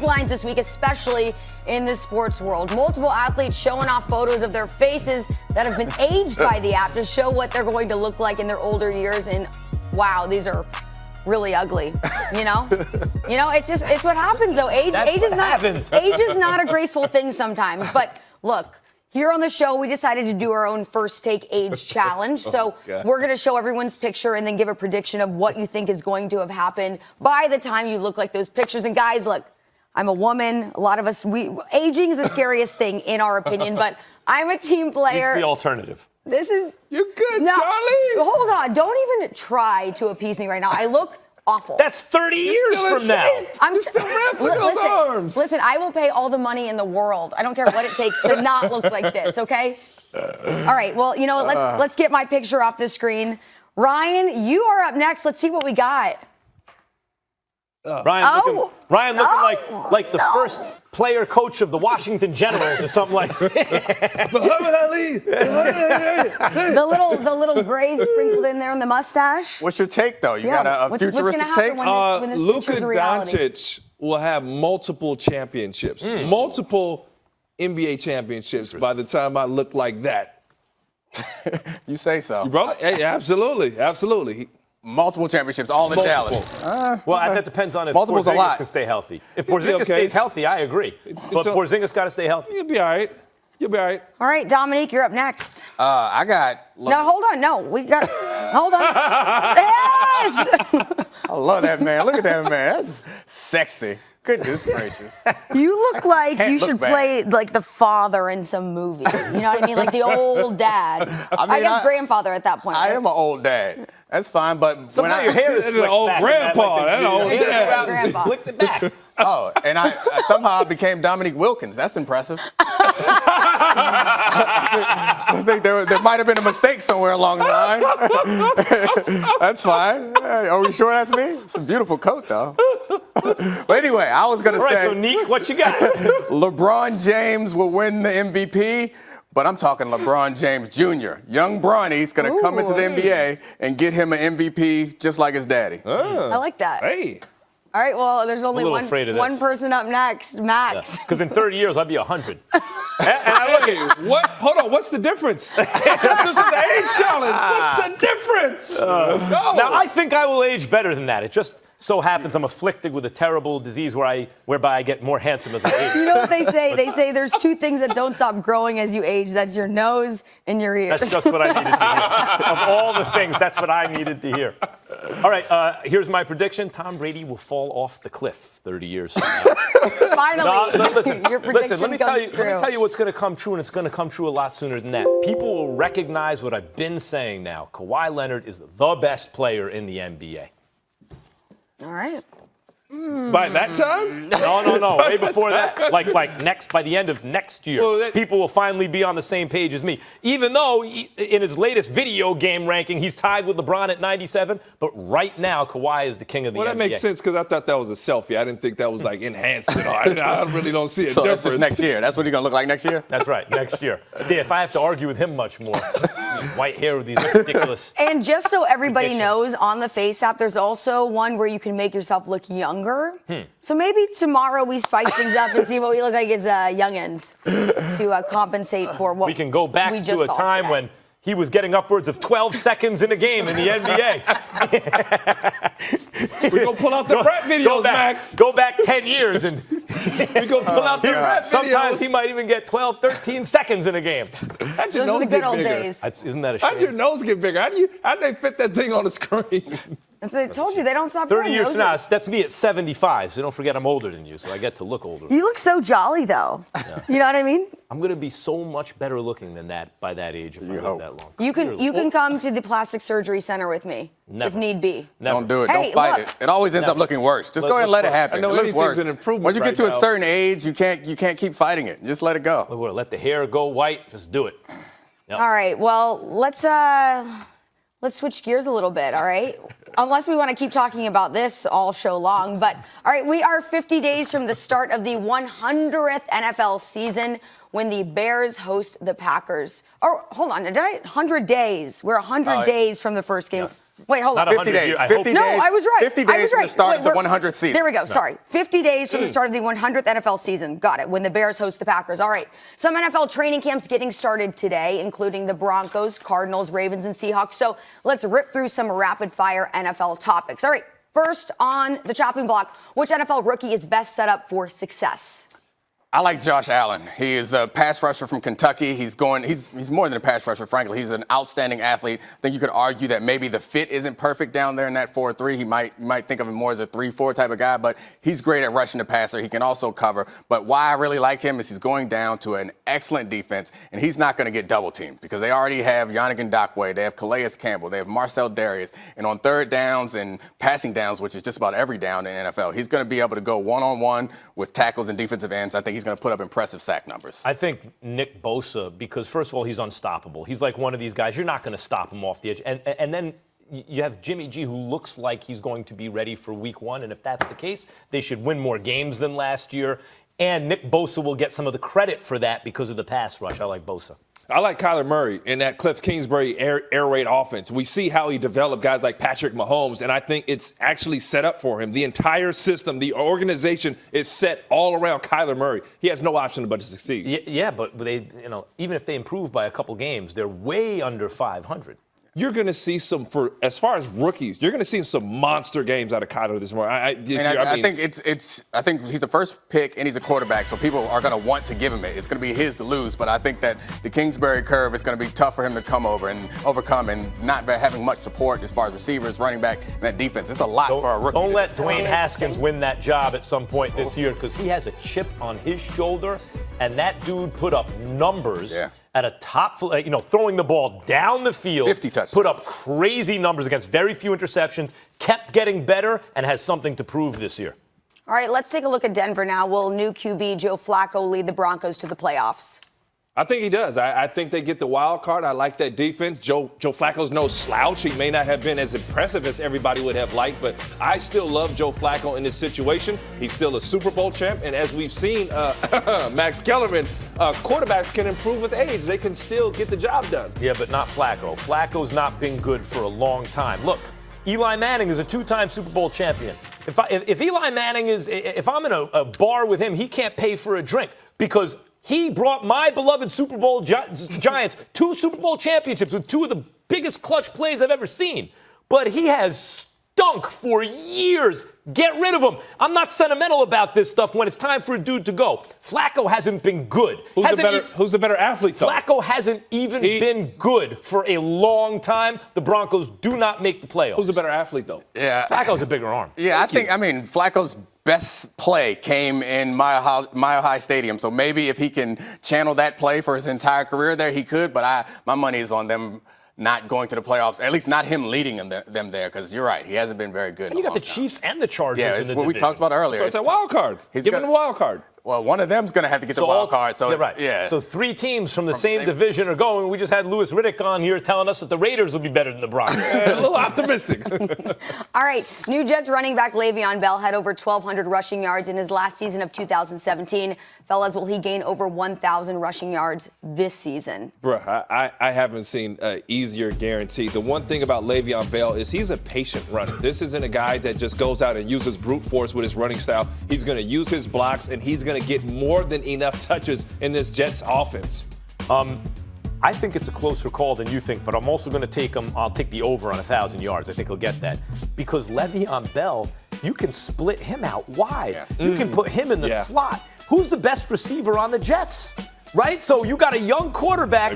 headlines this week, especially in the sports world. Multiple athletes showing off photos of their faces that have been aged by the app to show what they're going to look like in their older years. And wow, these are really ugly, you know? It's what happens though. Age is not a graceful thing sometimes. But look, here on the show, we decided to do our own first take age challenge. So we're going to show everyone's picture and then give a prediction of what you think is going to have happened by the time you look like those pictures. And guys, look, I'm a woman. A lot of us, aging is the scariest thing in our opinion, but I'm a team player. It's the alternative. You're good, no, Charlie. Hold on. Don't even try to appease me right now. I look awful. That's 30 years from now. I'm still wrapping those arms. Listen, I will pay all the money in the world. I don't care what it takes to not look like this, okay? All right, well, you know what? Let's get my picture off the screen. Ryan, you are up next. Let's see what we got. Ryan looking like the first player coach of the Washington Generals or something like that. Muhammad Ali. The little gray sprinkled in there in the mustache. What's your take, though? You got a futuristic take? When this Luka picture's a reality? Doncic will have multiple championships, multiple NBA championships by the time I look like that. You say so. Bro, hey, absolutely. Multiple championships, all in Dallas. Well, that depends on if Multiple's a lot. Porzingis can stay healthy. If Porzingis stays healthy, I agree. But Porzingis got to stay healthy. You'll be all right. All right, Dominique, you're up next. I got. No, hold on. No, we got. Hold on. Yes! I love that man. Look at that man. That's sexy. Goodness gracious. You look like you should bad. play like the father in some movie. You know what I mean? Like the old dad. I guess grandfather at that point. I am an old dad. That's fine, but Somehow your hair is That's slicked an old back. grandpa. That's an old dad. Grandpa. Slicked it back. Oh, and I somehow became Dominique Wilkins. That's impressive. I think there might have been a mistake somewhere along the line. That's fine. Hey, are we sure that's me? It's a beautiful coat, though. But anyway, I was going to say. All right, so Neek, what you got? LeBron James will win the MVP. But I'm talking LeBron James Jr. Young Bronny's going to come into the NBA and get him an MVP just like his daddy. I like that. Hey. All right, well, there's only one person up next, Max. Because in 30 years, I'll be 100. And I look at you. What? Hold on. What's the difference? This is the age challenge. What's the difference? Now, I think I will age better than that. It just so happens I'm afflicted with a terrible disease whereby I get more handsome as I age. You know what they say? They say there's two things that don't stop growing as you age. That's your nose and your ears. That's just what I needed to hear. Of all the things, that's what I needed to hear. All right, here's my prediction. Tom Brady will fall off the cliff 30 years from now. Finally, listen, your prediction let me comes true. tell you what's going to come true, and it's going to come true a lot sooner than that. People will recognize what I've been saying now. Kawhi Leonard is the best player in the NBA. All right. By that time? No. Way before that. Like by the end of next year, people will finally be on the same page as me. Even though in his latest video game ranking, he's tied with LeBron at 97. But right now, Kawhi is the king of the NBA. Well, that makes sense because I thought that was a selfie. I didn't think that was like enhanced at all. I really don't see a So difference. that's just next year. That's what he's going to look like next year? That's right, next year. Yeah, if I have to argue with him much more. White hair with these ridiculous. And just so everybody knows, on the Face app, there's also one where you can make yourself look younger. So maybe tomorrow we spice things up and see what we look like as youngins to compensate for what we can go back we just to a time when he was getting upwards of 12 seconds in a game in the NBA. We're going to pull out the rap videos, Max. Go back 10 years and we're going to pull out the rap videos. Sometimes he might even get 12, 13 seconds in a game. Those are the good old days. Isn't that a shame? How'd your nose get bigger? How'd they fit that thing on the screen? So I told you, they don't stop 30 growing years from now, noses. that's me at 75, so don't forget I'm older than you, so I get to look older. You look so jolly, though. Yeah. You know what I mean? I'm going to be so much better looking than that by that age if I live that long. You can come to the plastic surgery center with me if need be. Never. Don't do it. Don't fight it. It always ends up looking worse. Just go ahead and let it happen. I know it looks worse. an improvement Once you get to right a certain age, you can't keep fighting it. Just let it go. Let the hair go white. Just do it. Yep. All right. Well, let's switch gears a little bit, all right? Unless we want to keep talking about this all show long. But, all right, we are 50 days from the start of the 100th NFL season when the Bears host the Packers. Oh, hold on. 100 days. We're 100 days from the first game. Wait, hold on. 50 days. 50 days. No, I was right. 50 days from the start of the 100th season. There we go. Sorry. 50 days from the start of the 100th NFL season. Got it. When the Bears host the Packers. All right. Some NFL training camps getting started today, including the Broncos, Cardinals, Ravens, and Seahawks. So let's rip through some rapid-fire NFL topics. All right. First on the chopping block, which NFL rookie is best set up for success? I like Josh Allen. He is a pass rusher from Kentucky. He's more than a pass rusher, frankly. He's an outstanding athlete. I think you could argue that maybe the fit isn't perfect down there in that 4-3. You might think of him more as a 3-4 type of guy, but he's great at rushing the passer. He can also cover. But why I really like him is he's going down to an excellent defense, and he's not going to get double teamed because they already have Yannick Ngakoue, they have Calais Campbell, they have Marcel Darius, and on third downs and passing downs, which is just about every down in the NFL, he's going to be able to go one-on-one with tackles and defensive ends. I think he's going to put up impressive sack numbers. I think Nick Bosa, because first of all, he's unstoppable. He's like one of these guys. You're not going to stop him off the edge. And then you have Jimmy G, who looks like he's going to be ready for week 1. And if that's the case, they should win more games than last year. And Nick Bosa will get some of the credit for that because of the pass rush. I like Bosa. I like Kyler Murray in that Cliff Kingsbury air raid offense. We see how he developed guys like Patrick Mahomes, and I think it's actually set up for him. The entire system, the organization is set all around Kyler Murray. He has no option but to succeed. Yeah, but they, even if they improve by a couple games, they're way under 500. You're going to see as far as rookies, you're going to see some monster games out of Kyler this morning. I think he's the first pick and he's a quarterback, so people are going to want to give him it. It's going to be his to lose, but I think that the Kingsbury curve is going to be tough for him to come over and overcome, and not having much support as far as receivers, running back, and that defense. It's a lot for a rookie. Don't let Dwayne Haskins win that job at some point this year because he has a chip on his shoulder, and that dude put up numbers. Yeah. At a top, throwing the ball down the field, 50 touchdowns. Put up crazy numbers against very few interceptions, kept getting better, and has something to prove this year. All right, let's take a look at Denver now. Will new QB Joe Flacco lead the Broncos to the playoffs? I think he does. I think they get the wild card. I like that defense. Joe Flacco's no slouch. He may not have been as impressive as everybody would have liked, but I still love Joe Flacco in this situation. He's still a Super Bowl champ, and as we've seen, Max Kellerman, quarterbacks can improve with age. They can still get the job done. Yeah, but not Flacco. Flacco's not been good for a long time. Look, Eli Manning is a 2-time Super Bowl champion. If Eli Manning if I'm in a bar with him, he can't pay for a drink because he brought my beloved Super Bowl Giants 2 Super Bowl championships with 2 of the biggest clutch plays I've ever seen. But he has stunk for years. Get rid of him. I'm not sentimental about this stuff when it's time for a dude to go. Flacco hasn't been good. Who's the better athlete, though? Flacco hasn't even been good for a long time. The Broncos do not make the playoffs. Who's the better athlete, though? Yeah. Flacco's a bigger arm. Yeah, Flacco's best play came in Mile High Stadium. So maybe if he can channel that play for his entire career there, he could. But my money is on them not going to the playoffs, at least not him leading them there, because you're right, he hasn't been very good. And you got the Chiefs and the Chargers in the division. Yeah, it's what we talked about earlier. So it's a wild card. Give him a wild card. Well, one of them's going to have to get the wild card. So, right. Yeah. So 3 teams from the same division are going. We just had Louis Riddick on here telling us that the Raiders will be better than the Broncos. A little optimistic. All right. New Jets running back Le'Veon Bell had over 1,200 rushing yards in his last season of 2017. Fellas, will he gain over 1,000 rushing yards this season? Bruh, I haven't seen an easier guarantee. The one thing about Le'Veon Bell is he's a patient runner. This isn't a guy that just goes out and uses brute force with his running style. He's going to use his blocks, and he's going to get more than enough touches in this Jets offense. I think it's a closer call than you think, but I'm also going to take him. I'll take the over on 1,000 yards. I think he'll get that because Le'Veon Bell, you can split him out wide. Yeah. You can put him in the slot. Who's the best receiver on the Jets? Right? So you got a young quarterback.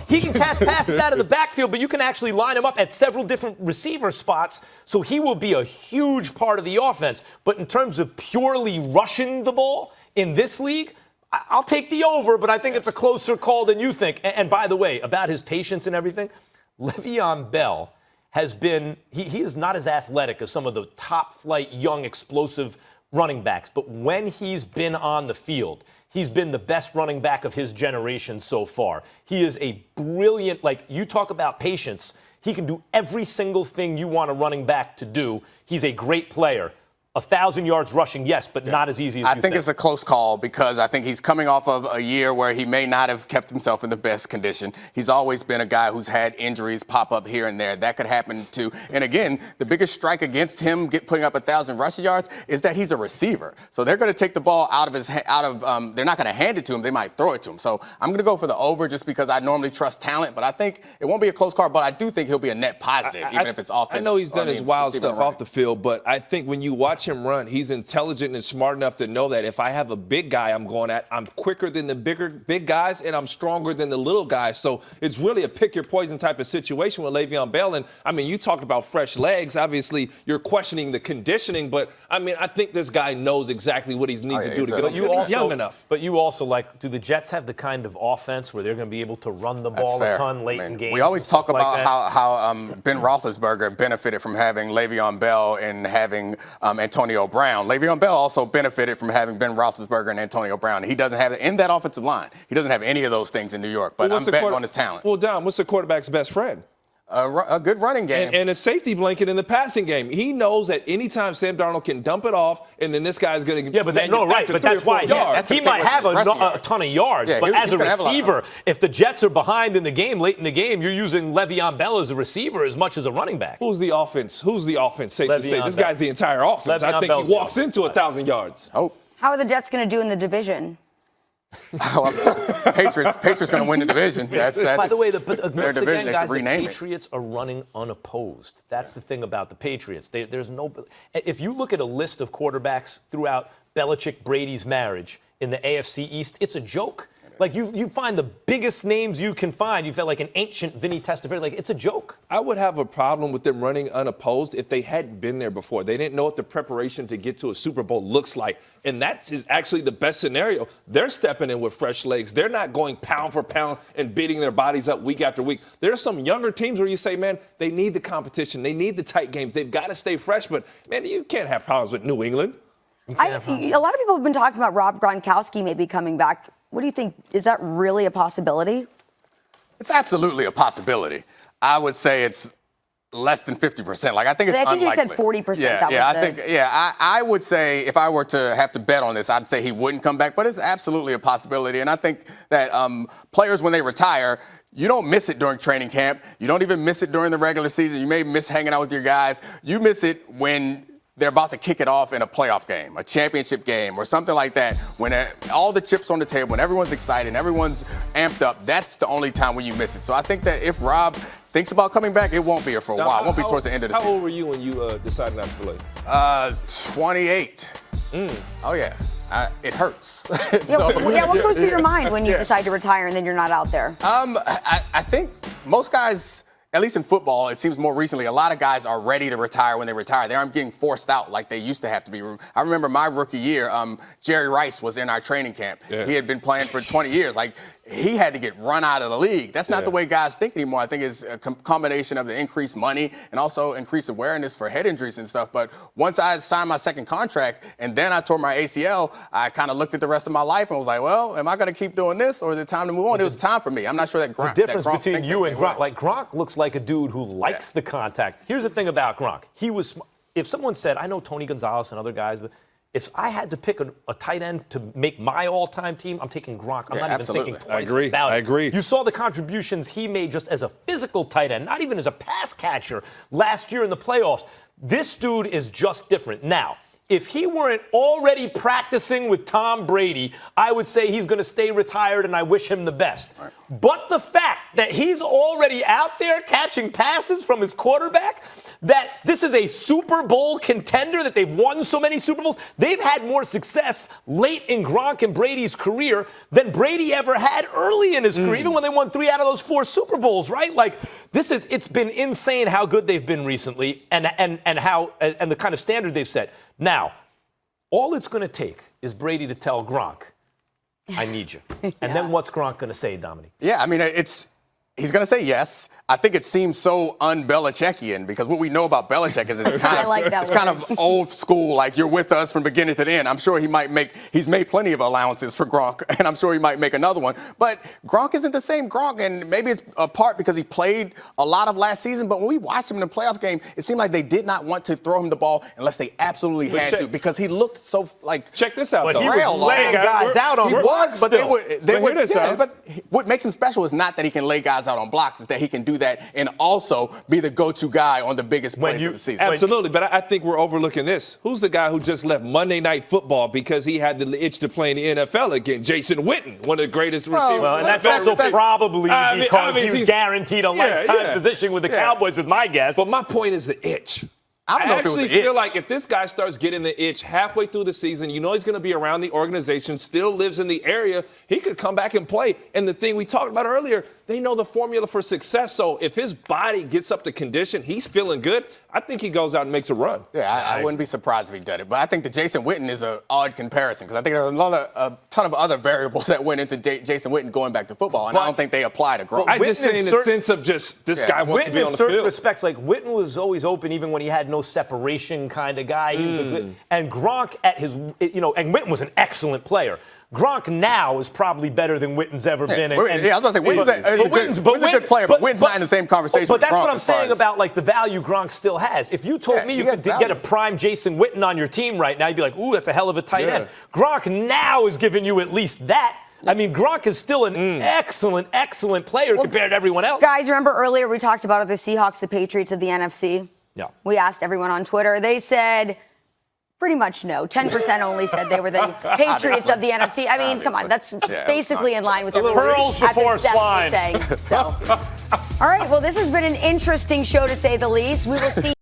He can catch passes out of the backfield, but you can actually line him up at several different receiver spots. So he will be a huge part of the offense. But in terms of purely rushing the ball in this league, I'll take the over, but I think it's a closer call than you think. And by the way, about his patience and everything, Le'Veon Bell has been, he is not as athletic as some of the top flight, young, explosive running backs. But when he's been on the field, he's been the best running back of his generation so far. He is a brilliant, you talk about patience. He can do every single thing you want a running back to do. He's a great player. 1,000 yards rushing, yes, but not as easy as you think. I think it's a close call because I think he's coming off of a year where he may not have kept himself in the best condition. He's always been a guy who's had injuries pop up here and there. That could happen too. And again, the biggest strike against him putting up 1,000 rushing yards is that he's a receiver. So they're going to take the ball out of his they're not going to hand it to him. They might throw it to him. So I'm going to go for the over just because I normally trust talent, but I think it won't be a close call. But I do think he'll be a net positive, even if it's offense. I know he's done his wild stuff off the field, but I think when you watch him run, he's intelligent and smart enough to know that if I have a big guy I'm going at, I'm quicker than the big guys and I'm stronger than the little guys. So it's really a pick your poison type of situation with Le'Veon Bell. And I mean, you talked about fresh legs. Obviously, you're questioning the conditioning, but I mean, I think this guy knows exactly what he needs to do to get him. He's young enough. But you also do the Jets have the kind of offense where they're going to be able to run the ball a ton late in games? We always talk about how Ben Roethlisberger benefited from having Le'Veon Bell and having Antonio Brown. Le'Veon Bell also benefited from having Ben Roethlisberger and Antonio Brown. He doesn't have it in that offensive line. He doesn't have any of those things in New York, but I'm betting on his talent. Well, Dom, what's the quarterback's best friend? A good running game. And a safety blanket in the passing game. He knows that anytime Sam Darnold can dump it off, and then this guy's going to but that's why he might have a ton of yards. But as a receiver, if the Jets are behind in the game, late in the game, you're using Le'Veon Bell as a receiver as much as a running back. Who's the offense? Safe to say. This guy's the entire offense. I think he walks into 1,000 yards. Oh. How are the Jets going to do in the division? Patriots going to win the division. By the way, their division. Again, guys, the Patriots are running unopposed. That's the thing about the Patriots. There's no. If you look at a list of quarterbacks throughout Belichick-Brady's marriage in the AFC East, it's a joke. Like, you find the biggest names you can find. You felt like an ancient Vinny Testaverde. Like, it's a joke. I would have a problem with them running unopposed if they hadn't been there before. They didn't know what the preparation to get to a Super Bowl looks like. And that is actually the best scenario. They're stepping in with fresh legs. They're not going pound for pound and beating their bodies up week after week. There are some younger teams where you say, man, they need the competition. They need the tight games. They've got to stay fresh. But, man, you can't have problems with New England. A lot of people have been talking about Rob Gronkowski maybe coming back. What do you think? Is that really a possibility? It's absolutely a possibility. I would say it's less than 50%. Like, I think it's unlikely. I think you said 40%. I would say if I were to have to bet on this, I'd say he wouldn't come back. But it's absolutely a possibility. And I think that players, when they retire, you don't miss it during training camp. You don't even miss it during the regular season. You may miss hanging out with your guys. You miss it when they're about to kick it off in a playoff game, a championship game, or something like that. When all the chips on the table, when everyone's excited, and everyone's amped up, that's the only time when you miss it. So I think that if Rob thinks about coming back, it won't be here for a while. It won't be towards the end of the season. How old were you when you decided not to play? 28. Oh, yeah. It hurts. What goes through your mind when you decide to retire and then you're not out there? I think most guys, at least in football, it seems more recently, a lot of guys are ready to retire when they retire. They aren't getting forced out like they used to have to be. I remember my rookie year, Jerry Rice was in our training camp. Yeah. He had been playing for 20 years. Like, he had to get run out of the league. That's not the way guys think anymore. I think it's a combination of the increased money and also increased awareness for head injuries and stuff. But once I signed my second contract and then I tore my ACL, I kind of looked at the rest of my life and was like, well, am I going to keep doing this or is it time to move on? It was time for me. I'm not sure that Gronk. The difference between you and Gronk, like, Gronk looks like a dude who likes the contact. Here's the thing about Gronk. If someone said, I know Tony Gonzalez and other guys, but if I had to pick a tight end to make my all-time team, I'm taking Gronk. I'm not even thinking twice about it. I agree. You saw the contributions he made just as a physical tight end, not even as a pass catcher last year in the playoffs. This dude is just different. Now, if he weren't already practicing with Tom Brady, I would say he's going to stay retired, and I wish him the best. Right. But the fact that he's already out there catching passes from his quarterback, that this is a Super Bowl contender, that they've won so many Super Bowls, they've had more success late in Gronk and Brady's career than Brady ever had early in his career, even when they won 3 out of those 4 Super Bowls, right? Like, it's been insane how good they've been recently and the kind of standard they've set. Now, all it's going to take is Brady to tell Gronk, I need you. And then what's Gronk going to say, Dominique? Yeah, I mean, it's He's going to say yes. I think it seems so un-Belichickian because what we know about Belichick is it's kind of old school, like you're with us from beginning to the end. I'm sure he's made plenty of allowances for Gronk, and I'm sure he might make another one. But Gronk isn't the same Gronk, and maybe it's a part because he played a lot of last season. But when we watched him in the playoff game, it seemed like they did not want to throw him the ball unless they absolutely had to because he looked so like. Check this out. But he was laying guys out on blocks. He was, but they would. But what makes him special is not that he can lay guys out on blocks, is that he can do that and also be the go-to guy on the biggest plays of the season. Absolutely, but I think we're overlooking this. Who's the guy who just left Monday Night Football because he had the itch to play in the NFL again? Jason Witten, one of the greatest receivers. Well, and that's also probably because he was guaranteed a lifetime position with the Cowboys, is my guess. But my point is the itch. I actually feel like if this guy starts getting the itch halfway through the season, you know he's going to be around the organization, still lives in the area, he could come back and play. And the thing we talked about earlier, they know the formula for success. So if his body gets up to condition, he's feeling good, I think he goes out and makes a run. Yeah, I wouldn't be surprised if he did it. But I think the Jason Witten is an odd comparison because I think there are a ton of other variables that went into Jason Witten going back to football, and I don't think they apply to Gronk. I just say in the sense of just this guy wants to be on the field. In certain respects, like Witten was always open even when he had no separation kind of guy. He was a good, and Gronk at his, and Witten was an excellent player. Gronk now is probably better than Witten's ever been. I was going to say, Witten's a good player, but Witten's not in the same conversation. But that's Gronk what I'm saying about like the value Gronk still has. If you told me you could get a prime Jason Witten on your team right now, you'd be like, ooh, that's a hell of a tight end. Gronk now is giving you at least that. I mean, Gronk is still an excellent player compared to everyone else. Guys, remember earlier we talked about the Seahawks, the Patriots of the NFC? Yeah. We asked everyone on Twitter. They said pretty much no. 10% only said they were the Patriots of the NFC. I mean, come on, that's basically in line with the pearls before swine. Saying. So, all right, well, this has been an interesting show to say the least. We will see.